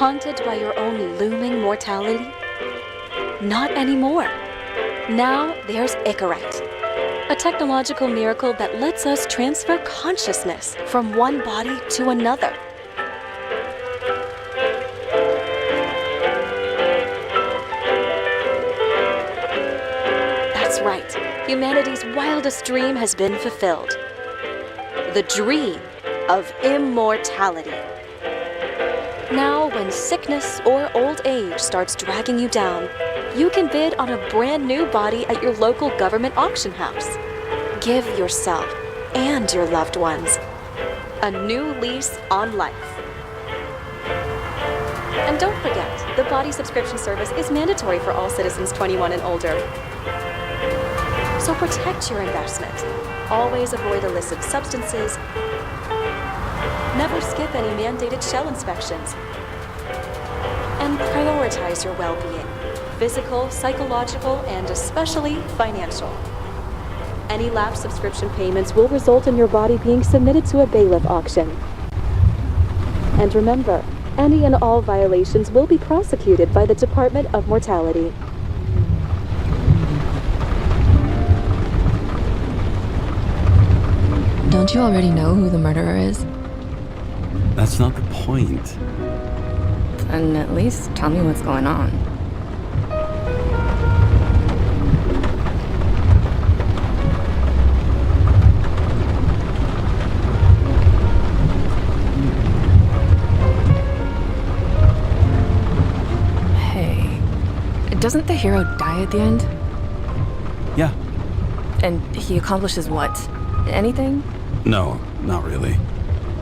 Haunted by your own looming mortality? Not anymore. Now there's Icarite, a technological miracle that lets us transfer consciousness from one body to another. That's right. Humanity's wildest dream has been fulfilled. The dream of immortality. Now, when sickness or old age starts dragging you down, you can bid on a brand new body at your local government auction house. Give yourself and your loved ones a new lease on life. And don't forget, the body subscription service is mandatory for all citizens 21 and older. So protect your investment. Always avoid illicit substances. Never skip any mandated shell inspections. And prioritize your well-being, physical, psychological, and especially financial. Any lapsed subscription payments will result in your body being submitted to a bailiff auction. And remember, any and all violations will be prosecuted by the Department of Mortality. Don't you already know who the murderer is? That's not the point. And at least tell me what's going on. Hey, doesn't the hero die at the end? Yeah. And he accomplishes what? Anything? No, not really.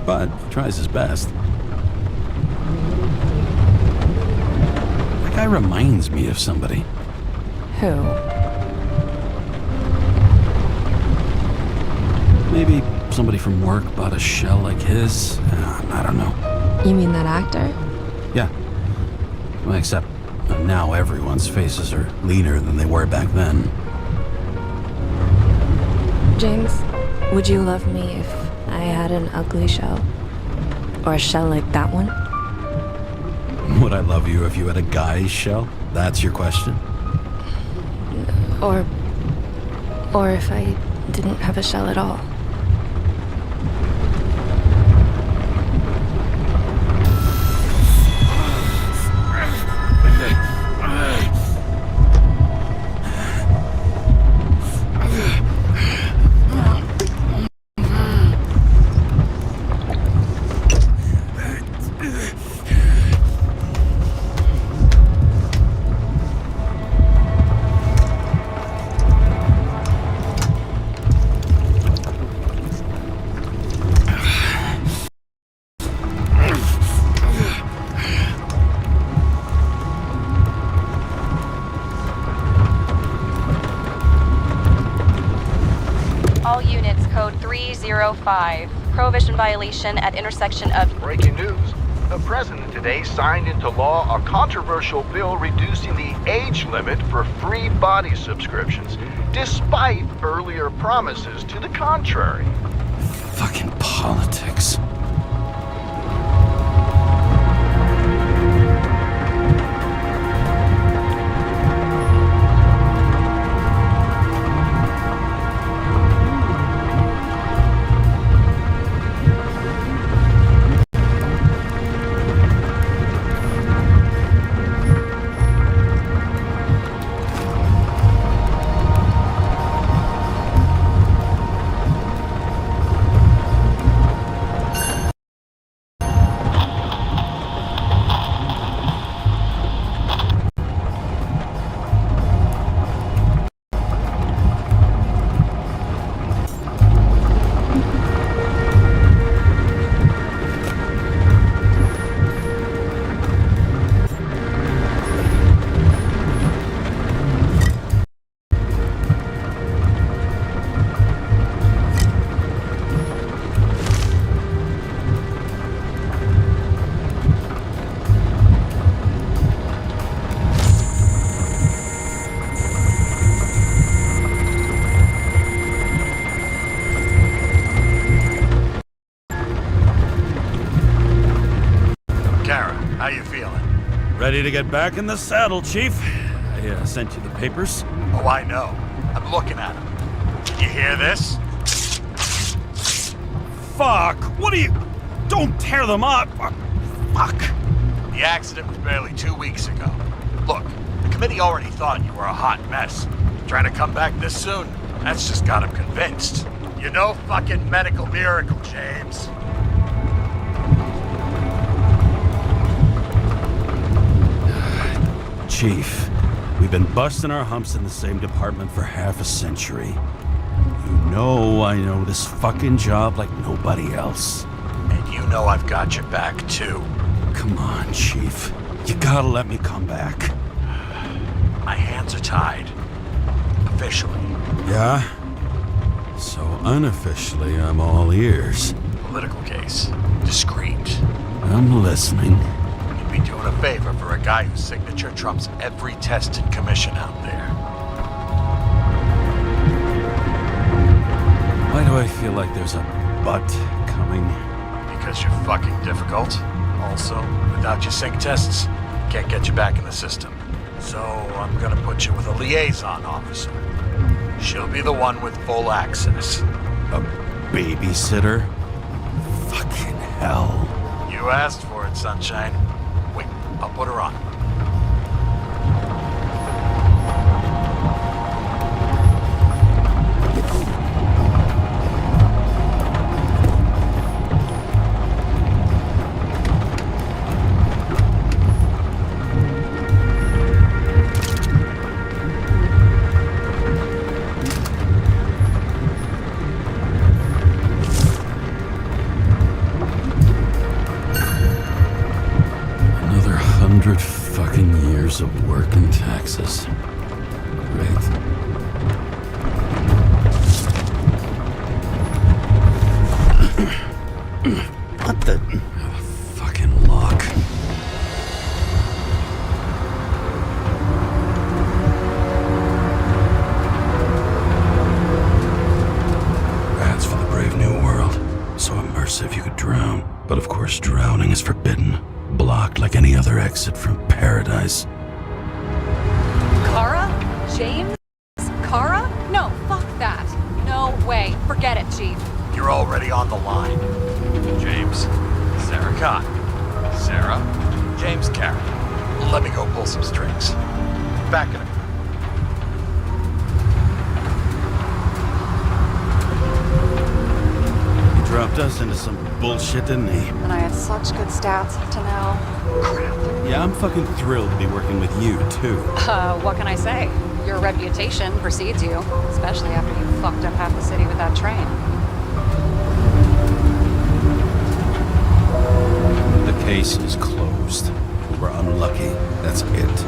But he tries his best. That guy reminds me of somebody. Who? Maybe somebody from work bought a shell like his. I don't know. You mean that actor? Yeah. Well, except now everyone's faces are leaner than they were back then. James, would you love me if I had an ugly shell? Or a shell like that one? Would I love you if you had a guy's shell? That's your question? Or if I didn't have a shell at all? All units, code 305. Prohibition violation at intersection of... Breaking news. The president today signed into law a controversial bill reducing the age limit for free body subscriptions, despite earlier promises to the contrary. Fucking politics. Ready to get back in the saddle, Chief. I sent you the papers. Oh, I know. I'm looking at them. Can you hear this? Fuck! What are you... Don't tear them up! Fuck! The accident was barely 2 weeks ago. Look, the committee already thought you were a hot mess. Trying to come back this soon? That's just got them convinced. You're no fucking medical miracle, James. Chief, we've been busting our humps in the same department for half a century. You know I know this fucking job like nobody else. And you know I've got your back, too. Come on, Chief. You gotta let me come back. My hands are tied. Officially. Yeah? So unofficially, I'm all ears. Political case. Discreet. I'm listening. You'd be doing a favor for a guy whose signature trumps every test and commission out there. Why do I feel like there's a but coming? Because you're fucking difficult. Also, without your sync tests, can't get you back in the system. So I'm gonna put you with a liaison officer. She'll be the one with full access. A babysitter? Fucking hell. You asked for it, Sunshine. Wait, I'll put her on. Another 100 fucking years of work and taxes. Great. What the... fucking lock. Rats for the brave new world. So immersive you could drown. But of course drowning is forbidden. Blocked like any other exit from paradise. Karra? James? Karra? No, fuck that. No way. Forget it, Chief. You're already on the line. James, Sarah Cott. Sarah, James Karra. Let me go pull some strings. Back in a minute. He dropped us into some bullshit, didn't he? And I had such good stats up to now. Crap. Yeah, I'm fucking thrilled to be working with you, too. What can I say? Your reputation precedes you, especially after you fucked up half the city with that train. The case is closed. We were unlucky. That's it.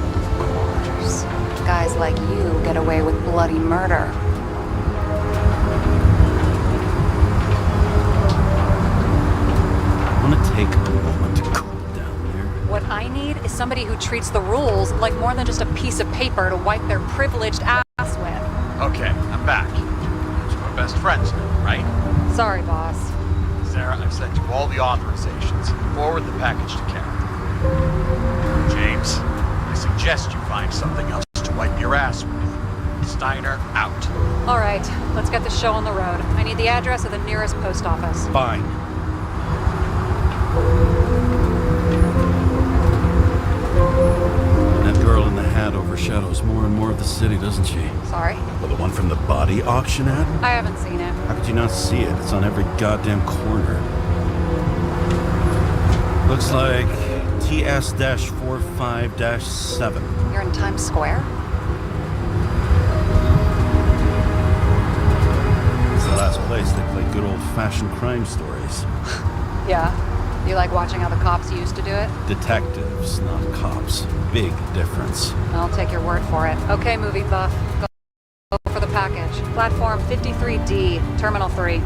Guys like you get away with bloody murder. I want to take a moment to cool down there. What I need is somebody who treats the rules like more than just a piece of paper to wipe their privileged ass with. Okay, I'm back. So we're best friends now, right? Sorry, boss. Sarah, I've sent you all the authorizations. Forward the package to Karen. James, I suggest you find something else to wipe your ass with. Steiner out. All right, let's get the show on the road. I need the address of the nearest post office. Fine. That girl in the hat overshadows more and more of the city, doesn't she? Sorry? Well, the one from the body auction ad? I haven't seen it. How could you not see it? It's on every goddamn corner. Looks like TS-45-7. You're in Times Square? It's the last place they play good old-fashioned crime stories. Yeah. You like watching how the cops used to do it? Detectives, not cops. Big difference. I'll take your word for it. Okay, movie buff. Go for the package. Platform 53D, Terminal 3.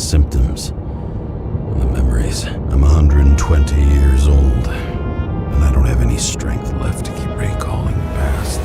symptoms and the memories. I'm 120 years old, and I don't have any strength left to keep recalling the past.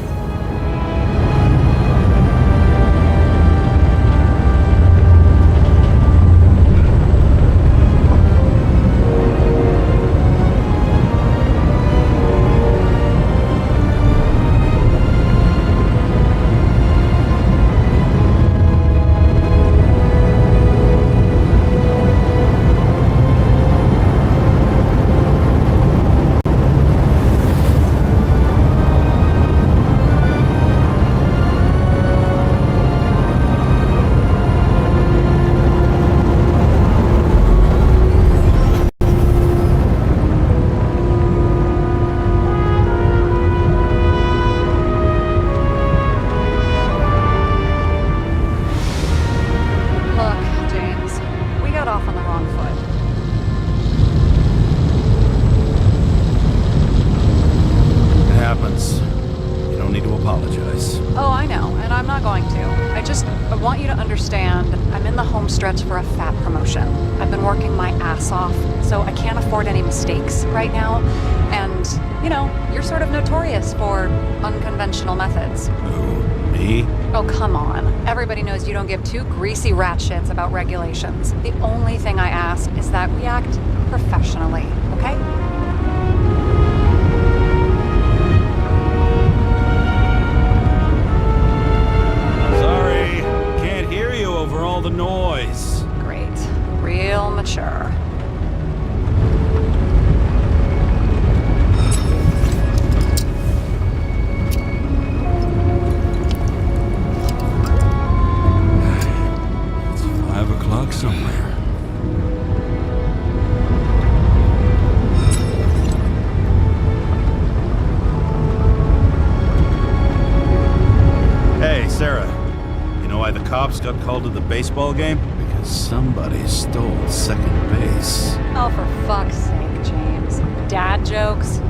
For a fat promotion. I've been working my ass off, so I can't afford any mistakes right now. And, you know, you're sort of notorious for unconventional methods. Who, me? Oh, come on. Everybody knows you don't give two greasy rat shits about regulations. The only thing I ask is that we act professionally, okay? Over all the noise. Great. Real mature. It's 5 o'clock somewhere. Hey, Sarah. Why the cops got called to the baseball game? Because somebody stole second base. Oh, for fuck's sake, James. Dad jokes?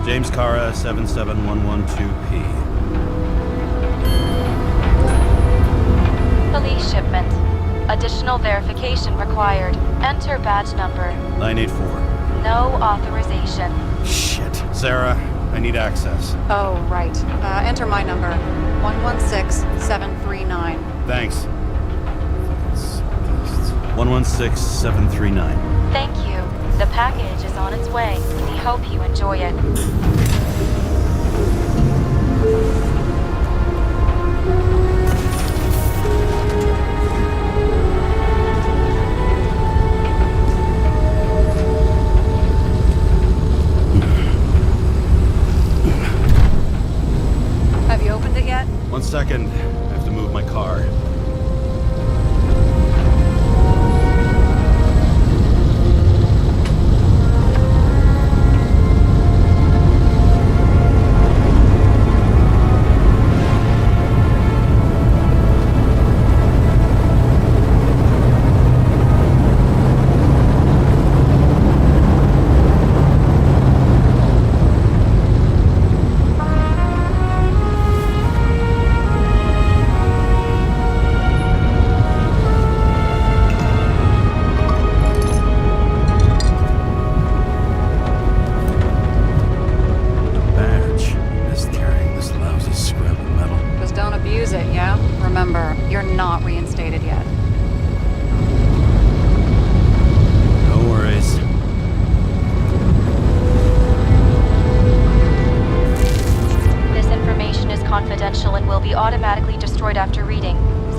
James Karra, 77112P. Police shipment. Additional verification required. Enter badge number. 984. No authorization. Shit. Sarah, I need access. Oh, right. Enter my number. 116739. Thanks. 116739. Thank you. The package is on its way. We hope you enjoy it. Have you opened it yet? 1 second. I have to move my car.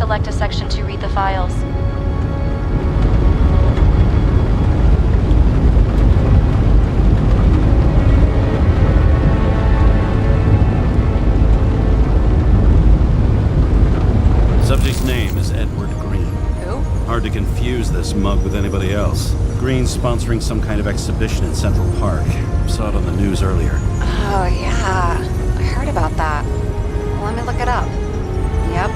select a section to read the files. Subject's name is Edward Green. Who? Hard to confuse this mug with anybody else. Green's sponsoring some kind of exhibition in Central Park. Saw it on the news earlier. Oh, yeah. I heard about that. Let me look it up. Yep.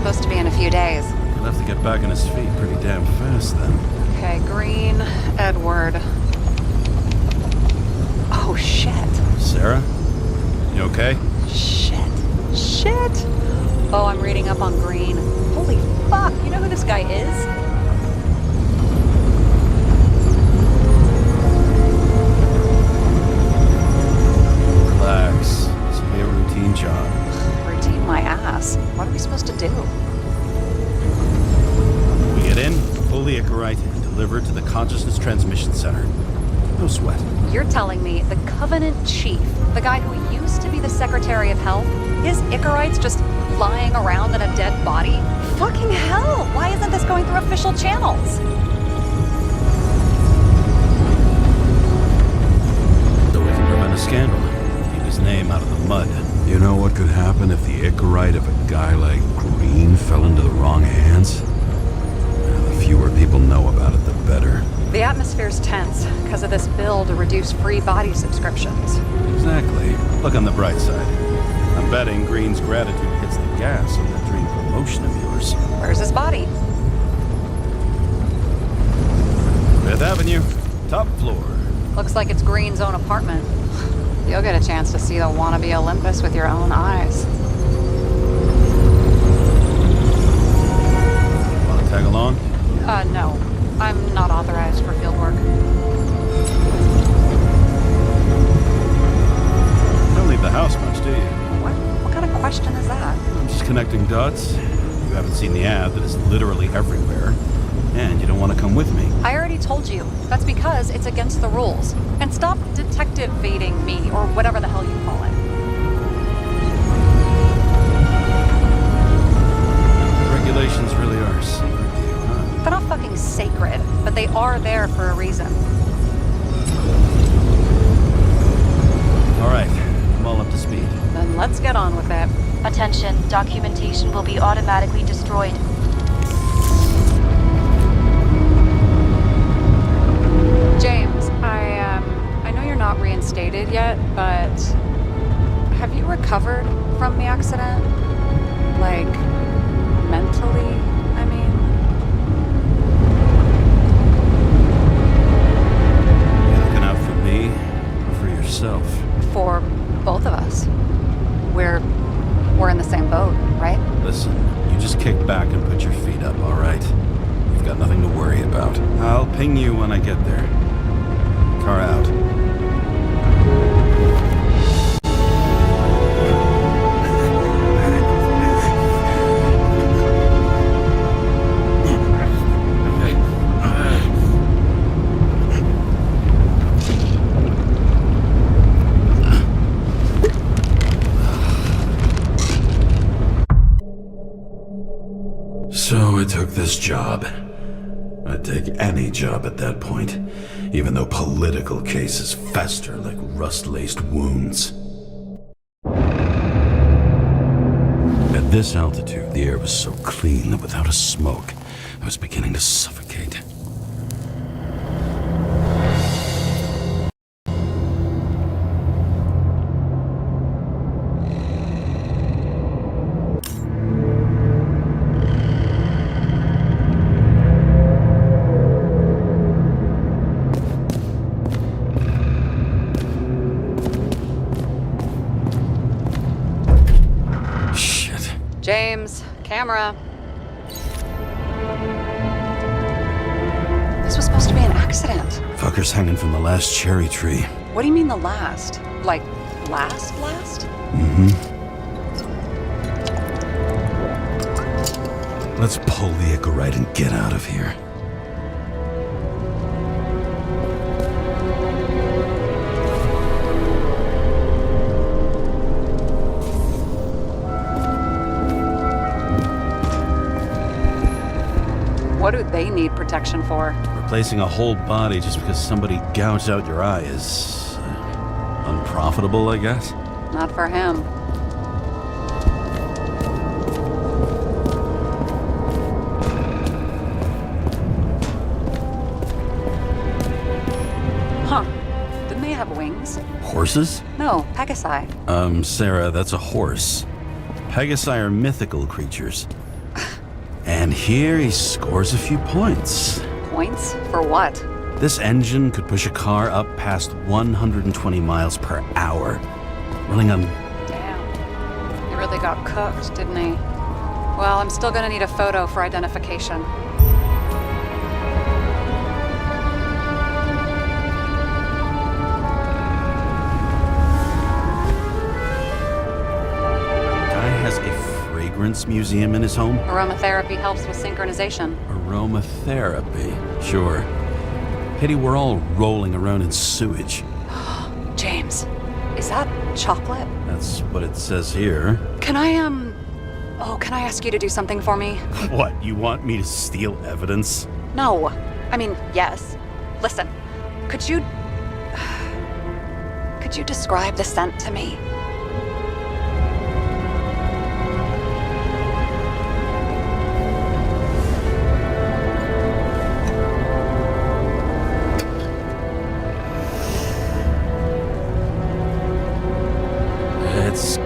Supposed to be in a few days. He'll have to get back on his feet pretty damn fast then. Okay, Green, Edward. Oh, shit. Sarah? You okay? Shit. Oh, I'm reading up on Green. Holy fuck, you know who this guy is? Relax. This will be a routine job. Routine my ass. What are we supposed to do? We get in, pull the Icarite, and deliver it to the Consciousness Transmission Center. No sweat. You're telling me the Covenant Chief, the guy who used to be the Secretary of Health, his Icarite's just lying around in a dead body? Fucking hell! Why isn't this going through official channels? So we can prevent a scandal. Keep his name out of the mud. You know what could happen if the Icarite of a guy like Green fell into the wrong hands? The fewer people know about it, the better. The atmosphere's tense because of this bill to reduce free body subscriptions. Exactly. Look on the bright side. I'm betting Green's gratitude hits the gas on that dream promotion of yours. Where's his body? Fifth Avenue, top floor. Looks like it's Green's own apartment. You'll get a chance to see the wannabe Olympus with your own eyes. Want to tag along? No. I'm not authorized for field work. Don't leave the house much, do you? What kind of question is that? I'm just connecting dots. You haven't seen the ad that is literally everywhere. And you don't want to come with me. I already told you. That's because it's against the rules. And stop detective-vating me, or whatever the hell you call it. Regulations really are secret to you, huh? They're not fucking sacred, but they are there for a reason. All right, I'm all up to speed. Then let's get on with it. Attention, documentation will be automatically destroyed. James, I know you're not reinstated yet, but have you recovered from the accident? Like, mentally, I mean? You looking out for me or for yourself? For both of us. We're in the same boat, right? Listen, you just kick back and put your feet up, all right? You've got nothing to worry about. I'll ping you when I get there. Car out. So I took this job. I'd take any job at that point, even though political cases fester like rust-laced wounds. At this altitude, the air was so clean that without a smoke, I was beginning to suffocate. James, camera. This was supposed to be an accident. Fucker's hanging from the last cherry tree. What do you mean the last? Like, last? Let's pull the Icarite and get out of here. What do they need protection for? Replacing a whole body just because somebody gouged out your eye is unprofitable, I guess. Not for him. Huh. Didn't they have wings? Horses? No, Pegasi. Sarah, that's a horse. Pegasi are mythical creatures. And here he scores a few points. Points? For what? This engine could push a car up past 120 miles per hour, running on... Damn. He really got cooked, didn't he? Well, I'm still gonna need a photo for identification. Museum in his home? Aromatherapy helps with synchronization. Aromatherapy, sure. Pity we're all rolling around in sewage. James, is that chocolate? That's what it says here. Can I ask you to do something for me? What, you want me to steal evidence? No. I mean, yes. Listen, could you describe the scent to me? It's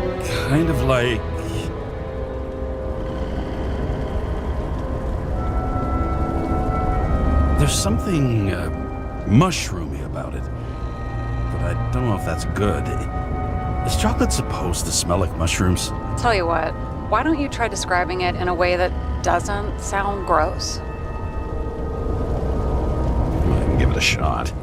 kind of like... There's something mushroomy about it, but I don't know if that's good. Is chocolate supposed to smell like mushrooms? Tell you what, why don't you try describing it in a way that doesn't sound gross? I can give it a shot.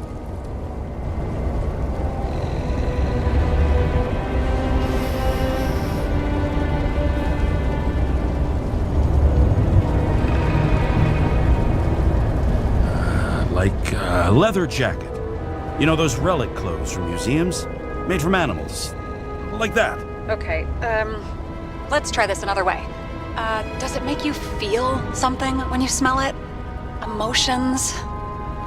Like a leather jacket. You know those relic clothes from museums? Made from animals. Like that. Okay, let's try this another way. Does it make you feel something when you smell it? Emotions?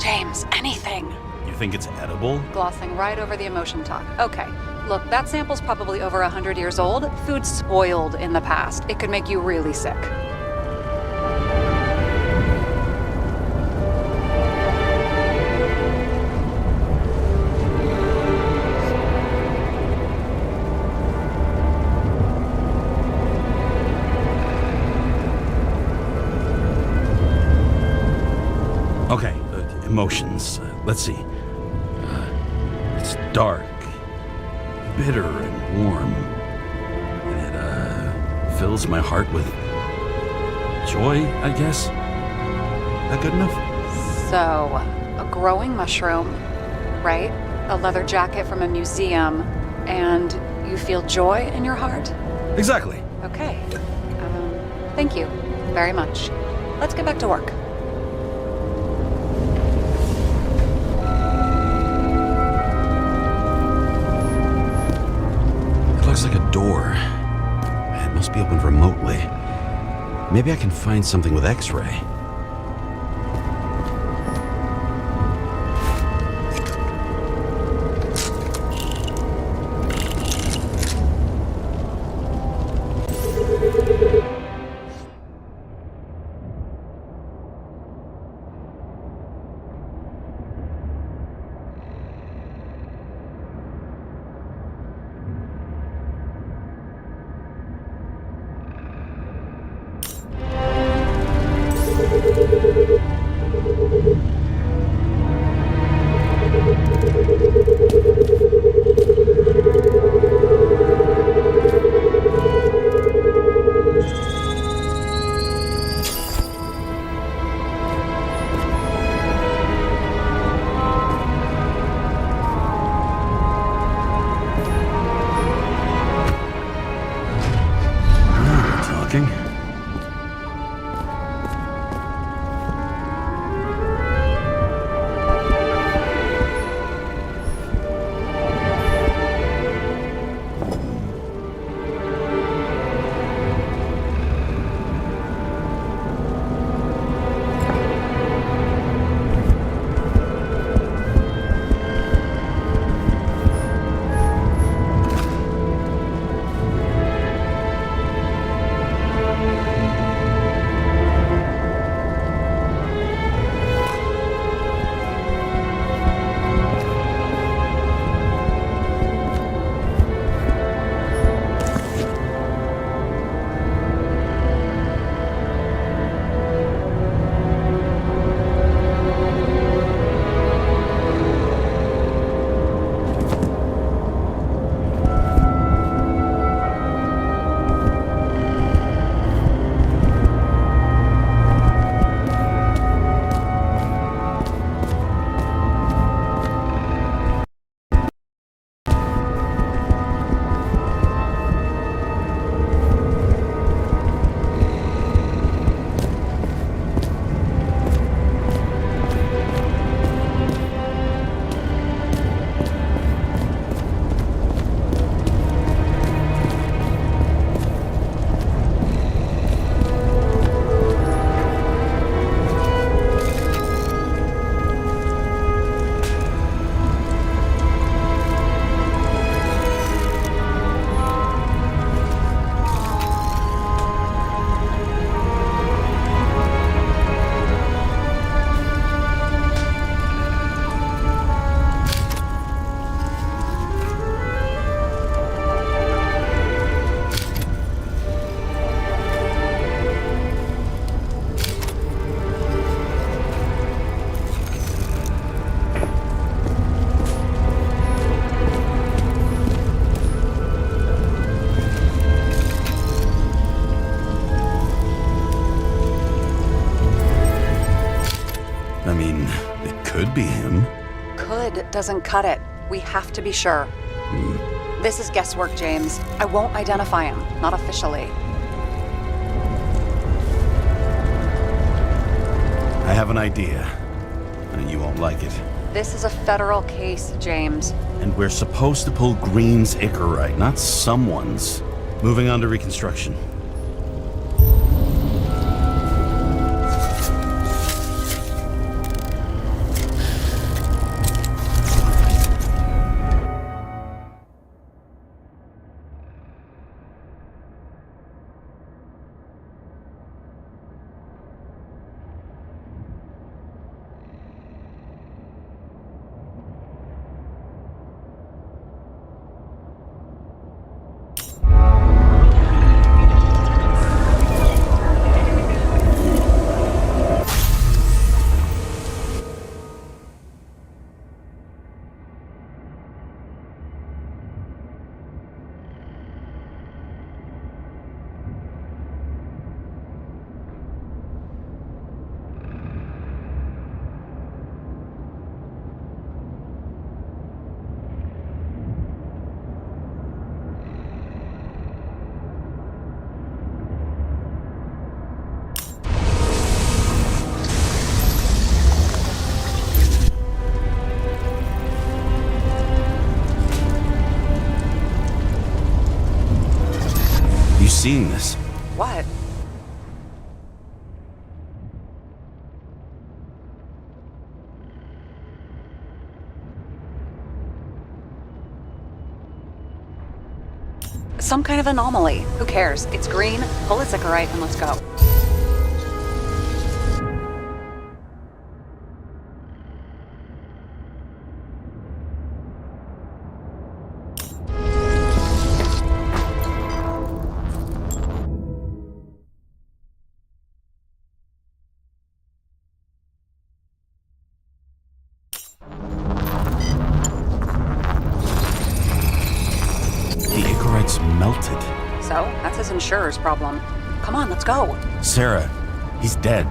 James, anything. You think it's edible? Glossing right over the emotion talk. Okay, look, that sample's probably over 100 years old. Food's spoiled in the past. It could make you really sick. Okay, emotions. Let's see. It's dark, bitter and warm. And it fills my heart with joy, I guess. That good enough? So, a growing mushroom, right? A leather jacket from a museum, and you feel joy in your heart? Exactly. Okay. Thank you very much. Let's get back to work. Looks like a door. It must be opened remotely. Maybe I can find something with X-ray. mean, it could be him. Could doesn't cut it. We have to be sure. This is guesswork, James. I won't identify him, not officially. I have an idea. And you won't like it. This is a federal case, James. And we're supposed to pull Green's Icarite, not someone's. Moving on to reconstruction. Seeing this. What? Some kind of anomaly. Who cares? It's green, pull its Icarite, and let's go. Melted. So, that's his insurer's problem. Come on, let's go. Sarah, he's dead.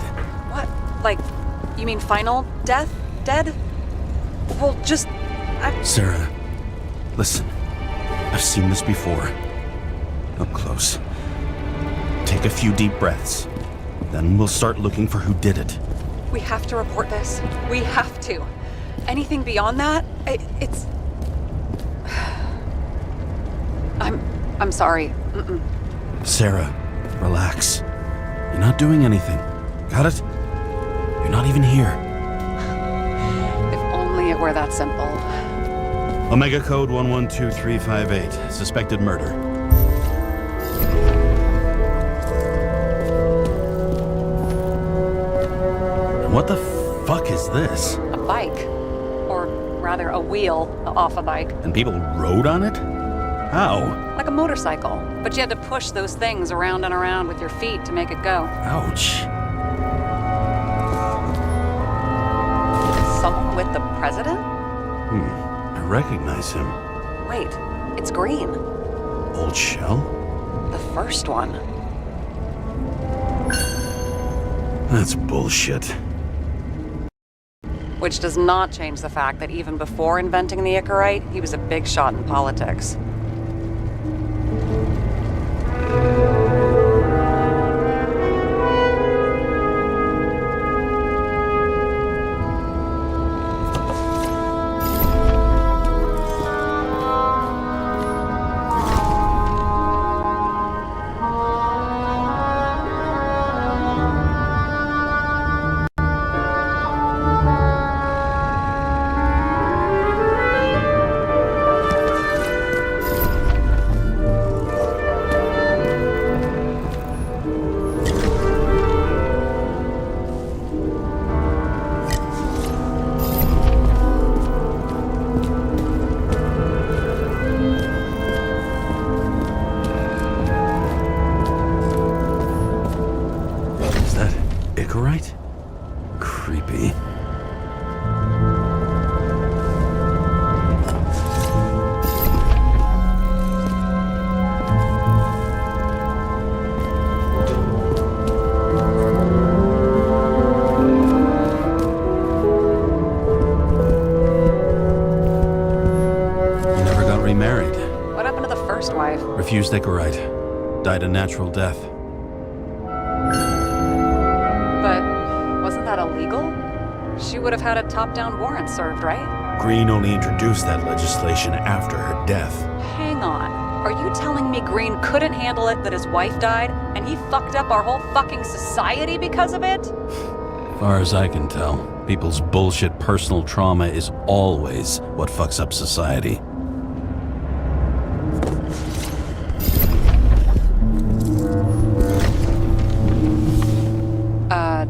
What? Like, you mean final death? Dead? Well, just... Sarah, listen. I've seen this before. Up close. Take a few deep breaths. Then we'll start looking for who did it. We have to report this. We have to. Anything beyond that, it's... I'm sorry. Sarah, relax. You're not doing anything. Got it? You're not even here. If only it were that simple. Omega code 112358. Suspected murder. What the fuck is this? A bike. Or rather, a wheel off a bike. And people rode on it? How? Like a motorcycle. But you had to push those things around and around with your feet to make it go. Ouch. Someone with the president? I recognize him. Wait, it's green. Old shell? The first one. That's bullshit. Which does not change the fact that even before inventing the Icarite, he was a big shot in politics. Icarite? Creepy. Refused Icarite. Died a natural death. But wasn't that illegal? She would have had a top-down warrant served, right? Green only introduced that legislation after her death. Hang on. Are you telling me Green couldn't handle it that his wife died, and he fucked up our whole fucking society because of it? Far as I can tell, people's bullshit personal trauma is always what fucks up society.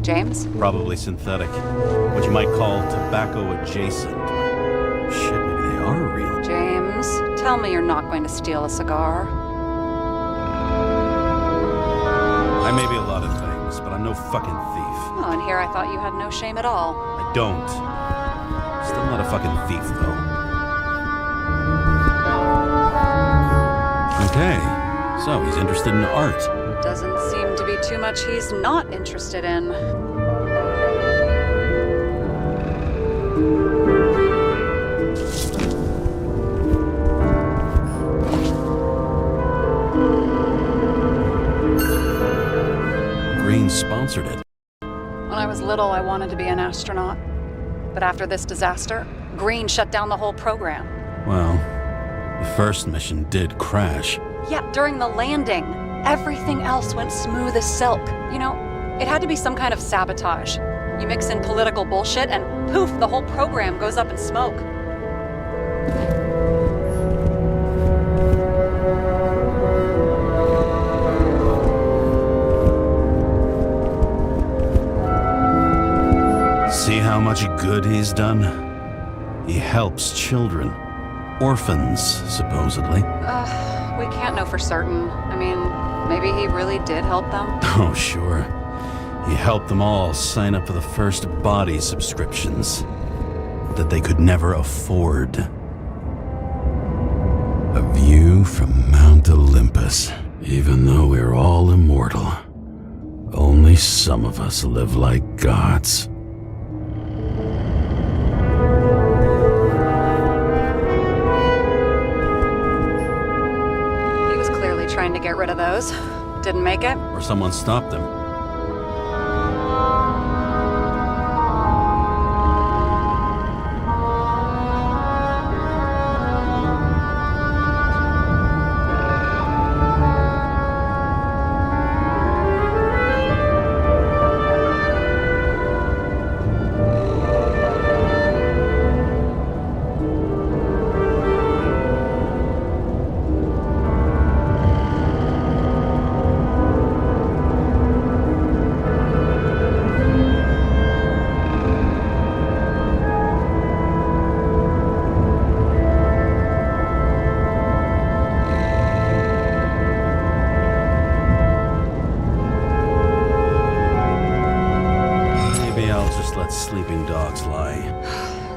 James? Probably synthetic. What you might call tobacco adjacent. Shit, maybe they are real. James, tell me you're not going to steal a cigar. I may be a lot of things, but I'm no fucking thief. Oh, and here I thought you had no shame at all. I don't. Still not a fucking thief, though. Okay, so he's interested in art. Doesn't seem to be too much he's not interested in. Green sponsored it. When I was little, I wanted to be an astronaut. But after this disaster, Green shut down the whole program. Well, the first mission did crash. Yeah, during the landing, everything else went smooth as silk. You know, it had to be some kind of sabotage. You mix in political bullshit and poof, the whole program goes up in smoke. See how much good he's done? He helps children. Orphans, supposedly. We can't know for certain. I mean, maybe he really did help them. Oh, sure. He helped them all sign up for the first body subscriptions that they could never afford. A view from Mount Olympus. Even though we're all immortal, only some of us live like gods. Trying to get rid of those. Didn't make it. Or someone stopped them. Sleeping dogs lie.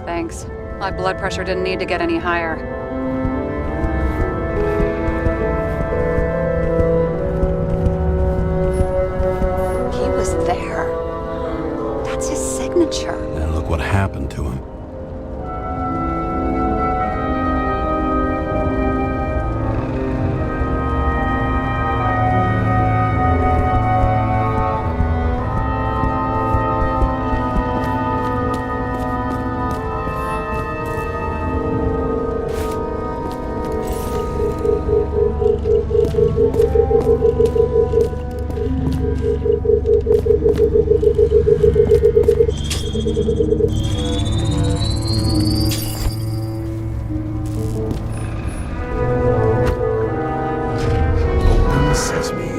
Thanks. My blood pressure didn't need to get any higher. He was there. That's his signature. And look what happened to him. Open sesame.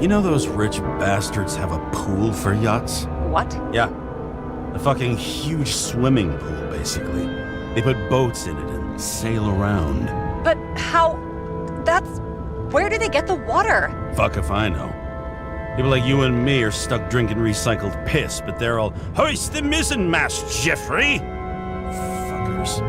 You know those rich bastards have a pool for yachts? What? Yeah. A fucking huge swimming pool, basically. They put boats in it and sail around. But how... That's Where do they get the water? Fuck if I know. People like you and me are stuck drinking recycled piss, but they're all, hoist the mizzenmast, Jeffrey! Fuckers.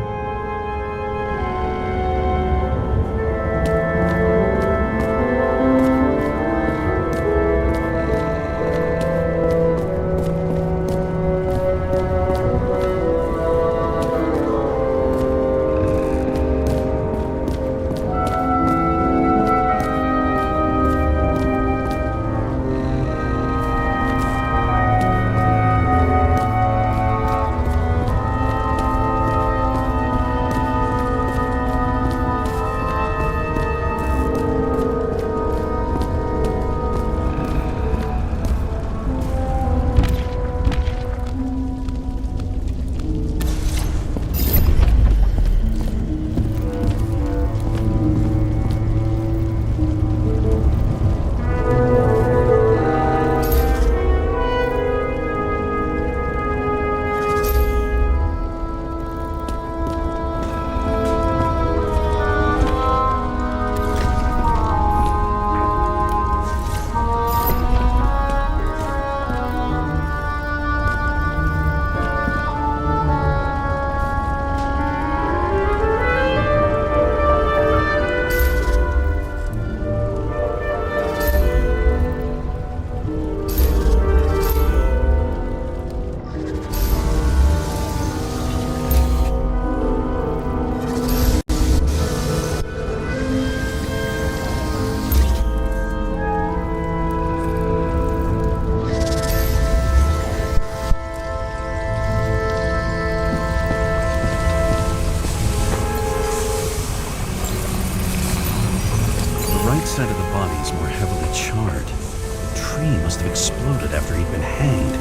Side of the body is more heavily charred. The tree must have exploded after he'd been hanged.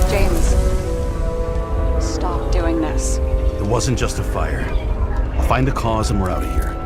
James, stop doing this. It wasn't just a fire. I'll find the cause and we're out of here.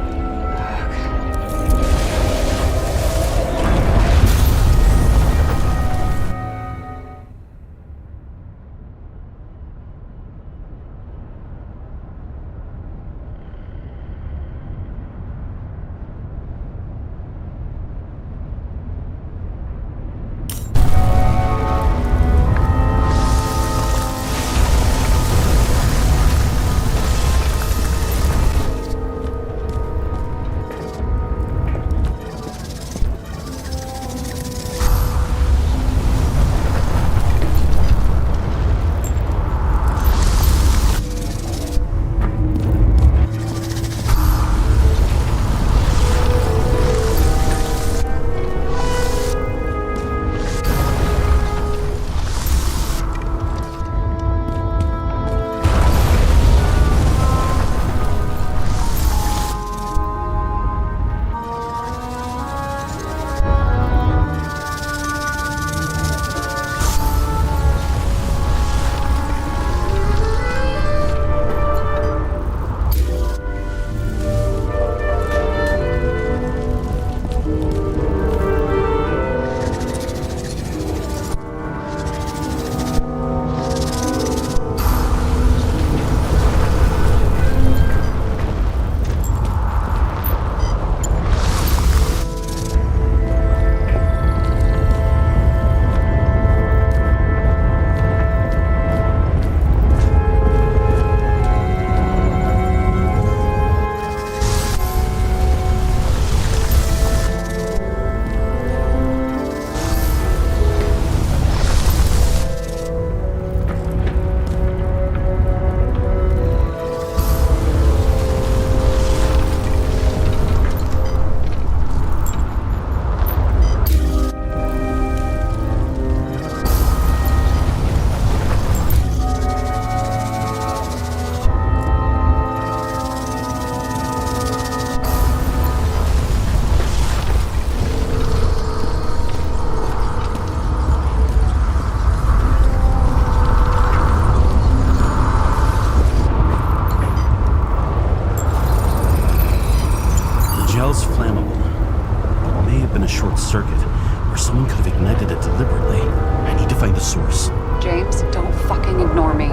James, don't fucking ignore me.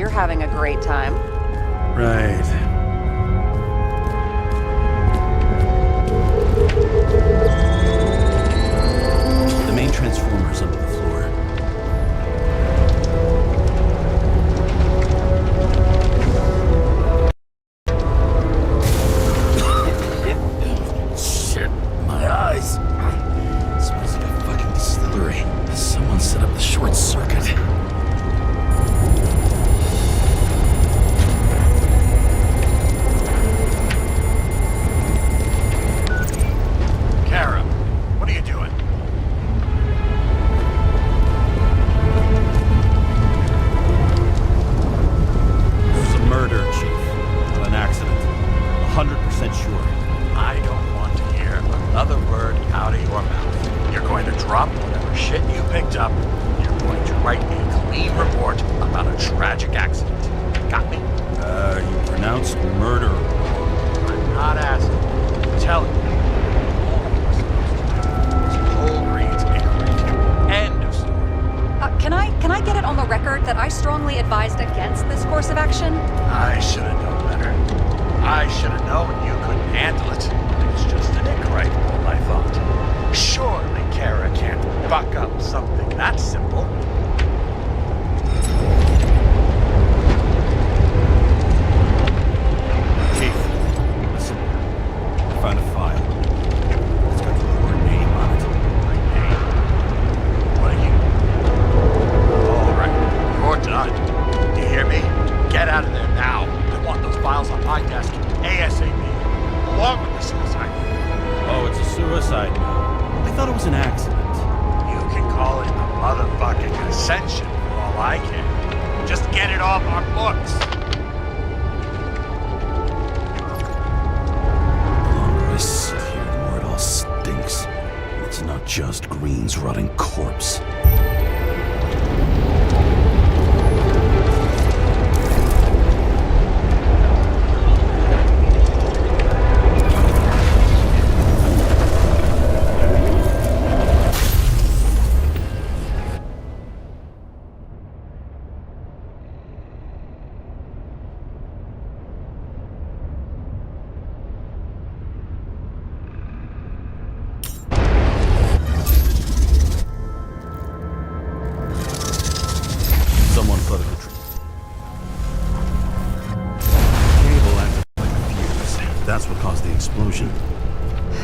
you're having a great time. Right. The main transformer's under the floor. Shit, my eyes. Smells like a fucking distillery. Someone set up the short circuit. Karra, what are you doing? This is a murder, Chief. Not an accident. 100% sure. I don't want to hear another word out of your mouth. You're going to drop whatever shit you picked up. You're going to write a clean report about a tragic accident. Got me? You pronounced murder. I'm not asking. I'm telling you. Whole Green's inquiry. End of story. Can I get it on the record that I strongly advised against this course of action? I should have known better. I should have known you couldn't handle it. It's just an inquiry, I thought. Surely Karra can't fuck up something that simple. Chief, listen. I found a file. It's got your name on it. My name? What are you? All right, you're done. You hear me? Get out of there now. I want those files on my desk ASAP, along with the suicide. Oh, it's a suicide note. I thought it was an accident. You can call it a motherfucking ascension for all I care. Just get it off our books. The longer I sit here, the more it all stinks. It's not just Green's rotting corpse. Someone put a cable acted like a fuse. That's what caused the explosion.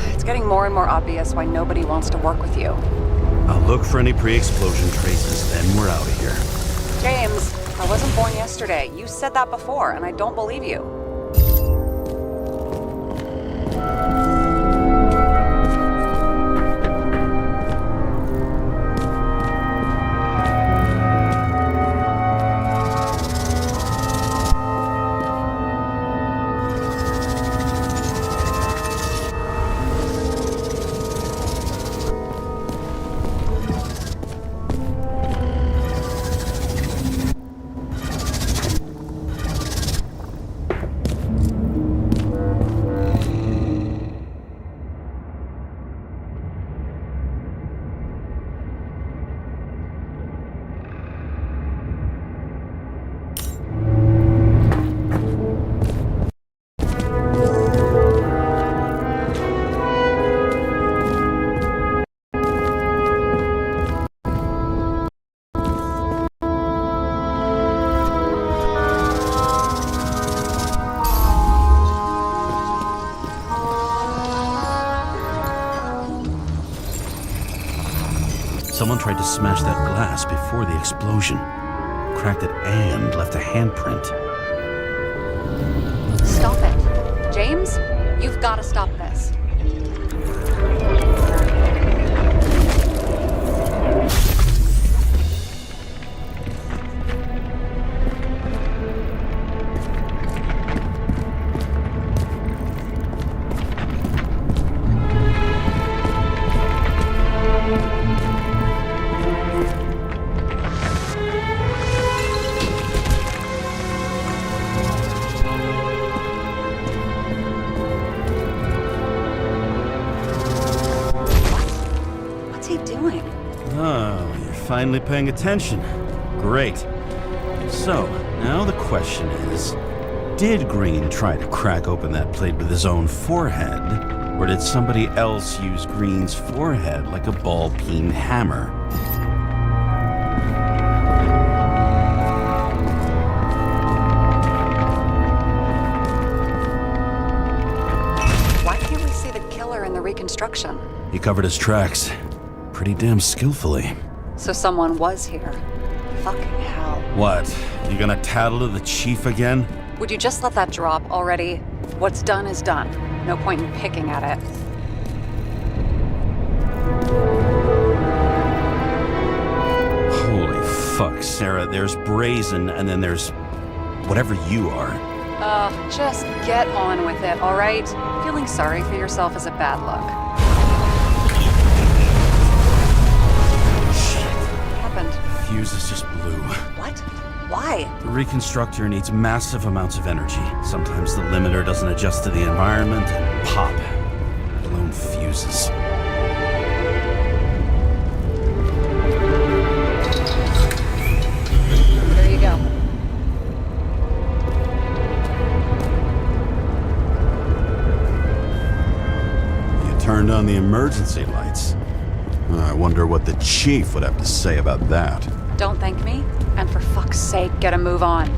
It's getting more and more obvious why nobody wants to work with you. I'll look for any pre-explosion traces, then we're out of here. James, I wasn't born yesterday. You said that before, and I don't believe you. Someone tried to smash that glass before the explosion. Cracked it and left a handprint. Stop it. James, you've got to stop this. Oh, you're finally paying attention. Great. So, now the question is, did Green try to crack open that plate with his own forehead, or did somebody else use Green's forehead like a ball-peen hammer? Why can't we see the killer in the reconstruction? He covered his tracks pretty damn skillfully. So someone was here. Fucking hell. What? You gonna tattle to the chief again? Would you just let that drop already? What's done is done. No point in picking at it. Holy fuck, Sarah. There's brazen, and then there's whatever you are. Just get on with it, all right? Feeling sorry for yourself is a bad look. What happened? Fuses just blew. What? Why? The reconstructor needs massive amounts of energy. Sometimes the limiter doesn't adjust to the environment, and pop. Blown fuses. There you go. You turned on the emergency lights. I wonder what the chief would have to say about that. Don't thank me, and for fuck's sake, get a move on.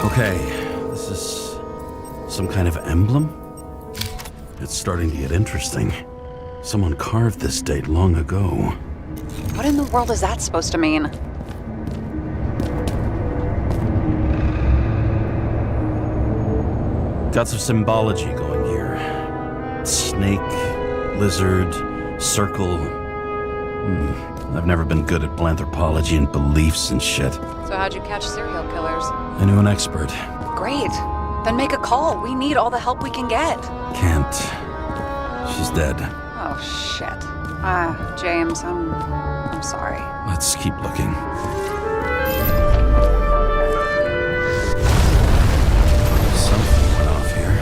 Okay, this is some kind of emblem? It's starting to get interesting. Someone carved this date long ago. What in the world is that supposed to mean? Got some symbology going here. Snake, lizard, circle. I've never been good at planthropology and beliefs and shit. So how'd you catch serial killers? I knew an expert. Great. Then make a call. We need all the help we can get. Can't. She's dead. Oh, shit. James, I'm sorry. Let's keep looking. Something went off here.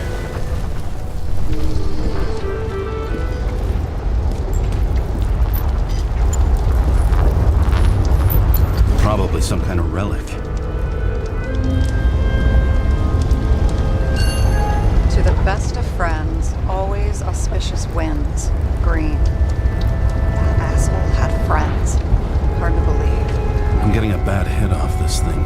Probably some kind of relic. To the best of friends, always auspicious wins. Green. That asshole had friends. Hard to believe. I'm getting a bad hit off this thing.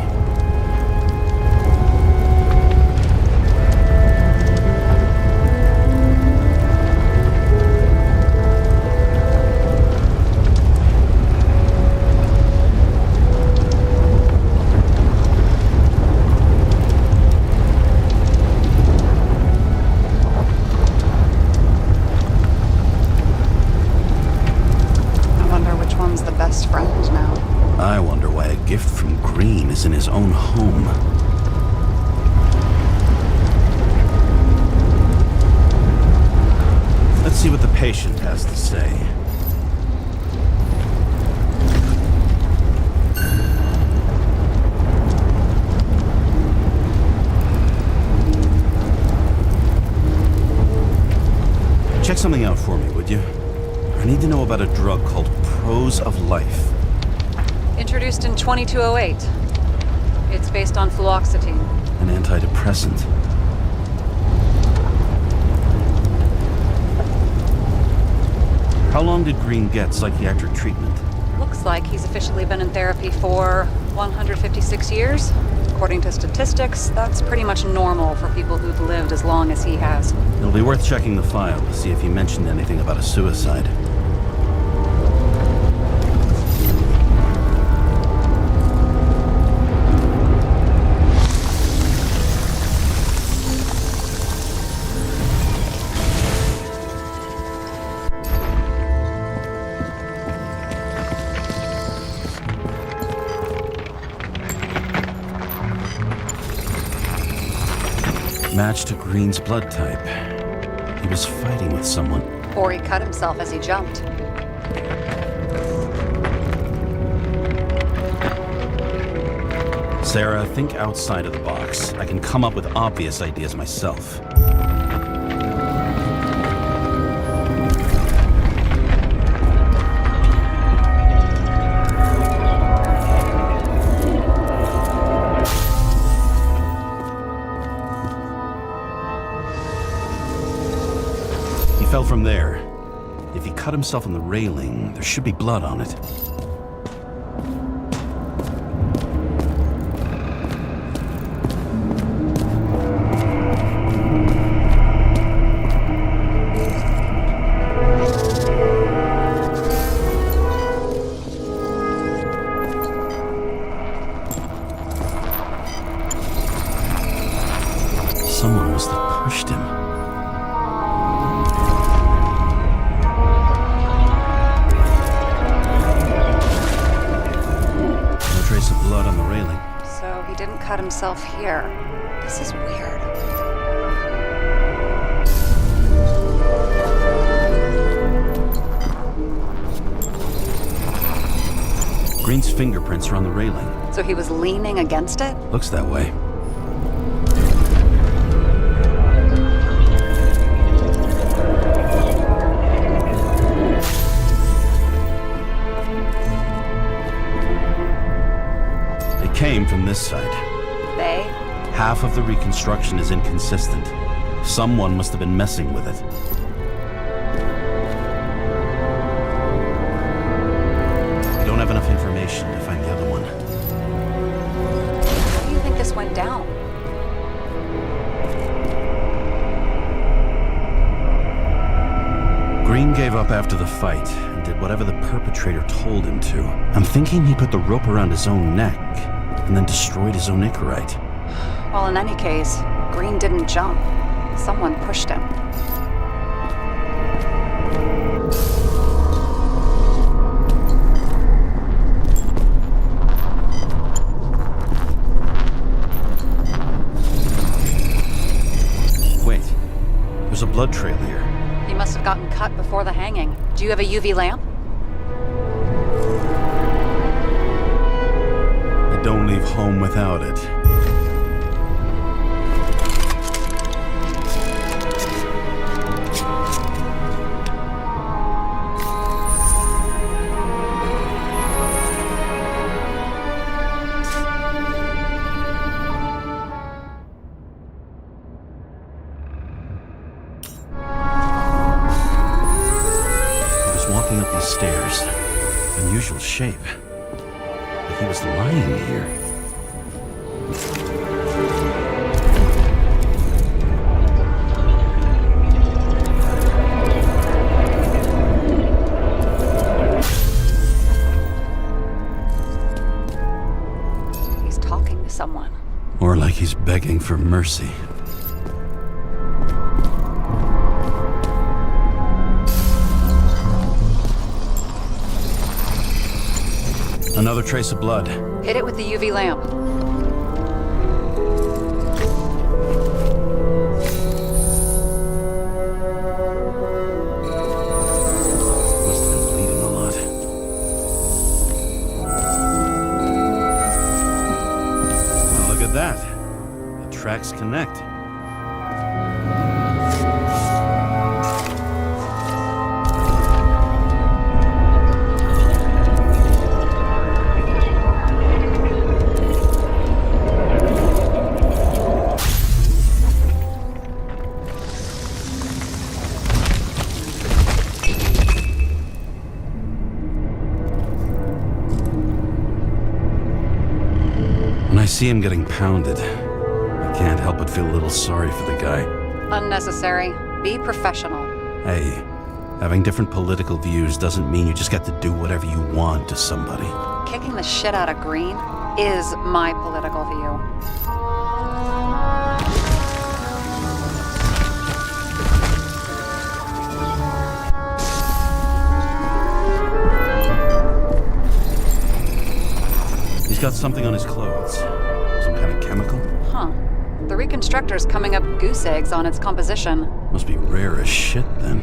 I wonder why a gift from Green is in his own home. Let's see what the patient has to say. Check something out for me, would you? I need to know about a drug called Prose of Life. Introduced in 2208. It's based on fluoxetine. An antidepressant. How long did Green get psychiatric treatment? Looks like he's officially been in therapy for 156 years. According to statistics, that's pretty much normal for people who've lived as long as he has. It'll be worth checking the file to see if he mentioned anything about a suicide. match to Green's blood type. He was fighting with someone. Or he cut himself as he jumped. Sarah, think outside of the box. I can come up with obvious ideas myself. He fell from there. If he cut himself on the railing, there should be blood on it. Someone must have pushed him. No trace of blood on the railing. So he didn't cut himself here. This is weird. Green's fingerprints are on the railing. So he was leaning against it? Looks that way. Came from this side. They? Half of the reconstruction is inconsistent. Someone must have been messing with it. We don't have enough information to find the other one. How do you think this went down? Green gave up after the fight and did whatever the perpetrator told him to. I'm thinking he put the rope around his own neck and then destroyed his own Icarite. Well, in any case, Green didn't jump. Someone pushed him. Wait, there's a blood trail here. He must have gotten cut before the hanging. Do you have a UV lamp? Don't leave home without it. He was walking up these stairs. Unusual shape. He was lying here. He's talking to someone. Or like he's begging for mercy. Another trace of blood. Hit it with the UV lamp. Must have been bleeding a lot. Well, look at that. The tracks connect. When I see him getting pounded, I can't help but feel a little sorry for the guy. Unnecessary. Be professional. Hey, having different political views doesn't mean you just get to do whatever you want to somebody. Kicking the shit out of Green is my political view. He's got something on his clothes. Some some kind of chemical? Huh. The reconstructor's coming up goose eggs on its composition. Must be rare as shit, then.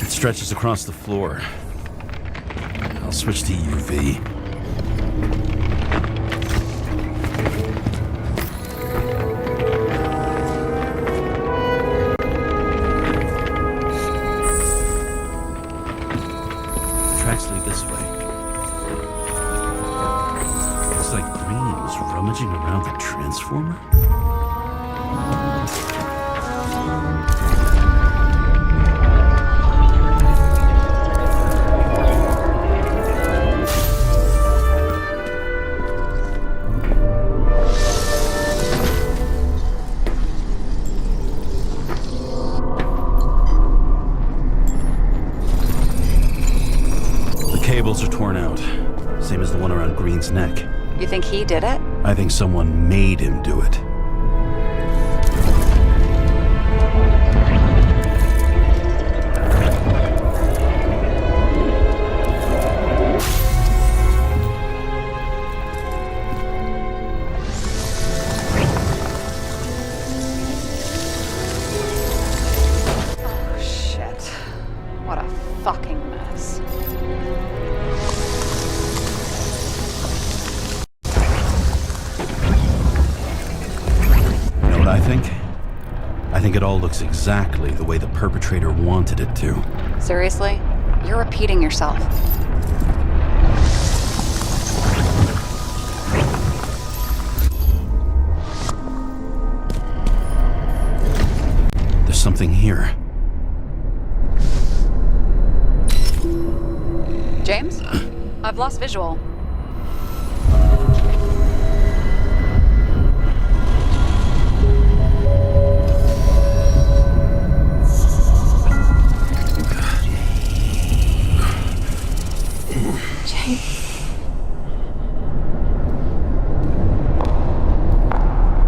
Stretches across the floor. I'll switch to UV. Tracks lead this way. Looks like Green was rummaging around the transformer. Cables are torn out, same as the one around Green's neck. You think he did it? I think someone made him do it. Oh, shit. What a fucking mess. I think it all looks exactly the way the perpetrator wanted it to. Seriously? You're repeating yourself. There's something here. James? I've lost visual.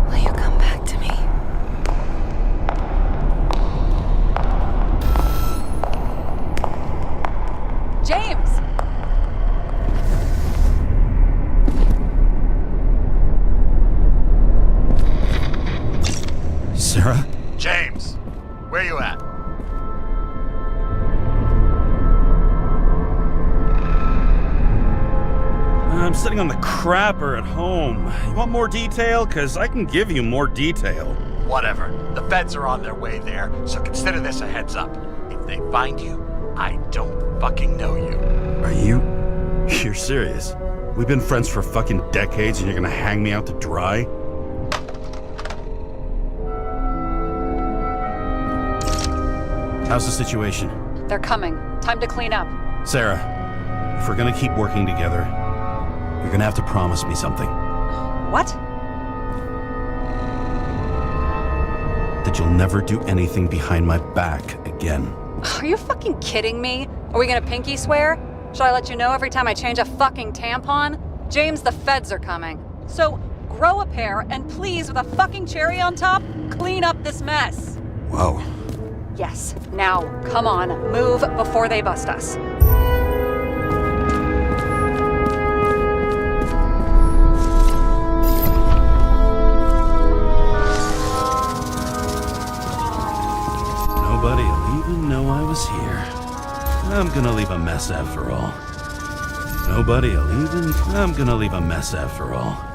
Will you come back to me? James! Sarah? James, where you at? I'm sitting on the crapper at home. You want more detail? Because I can give you more detail. Whatever. The feds are on their way there, so consider this a heads up. If they find you, I don't fucking know you. Are you? You're serious? We've been friends for fucking decades and you're gonna hang me out to dry? How's the situation? They're coming. Time to clean up. Sarah, if we're gonna keep working together, you're gonna have to promise me something. What? That you'll never do anything behind my back again. Are you fucking kidding me? Are we gonna pinky swear? Should I let you know every time I change a fucking tampon? James, the feds are coming. So, grow a pair and please, with a fucking cherry on top, clean up this mess. Whoa. Yes, now, come on, move before they bust us. Nobody'll even know I was here. I'm gonna leave a mess after all. Nobody'll even... I'm gonna leave a mess after all.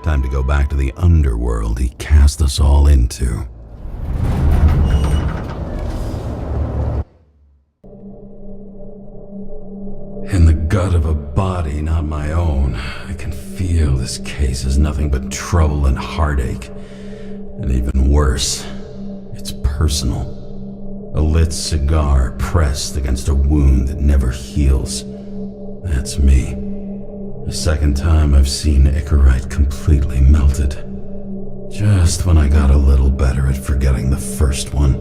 Time to go back to the underworld he cast us all into. In the gut of a body not my own, I can feel this case is nothing but trouble and heartache. And even worse, it's personal. A lit cigar pressed against a wound that never heals. That's me. The second time I've seen Icarite completely melted. Just when I got a little better at forgetting the first one.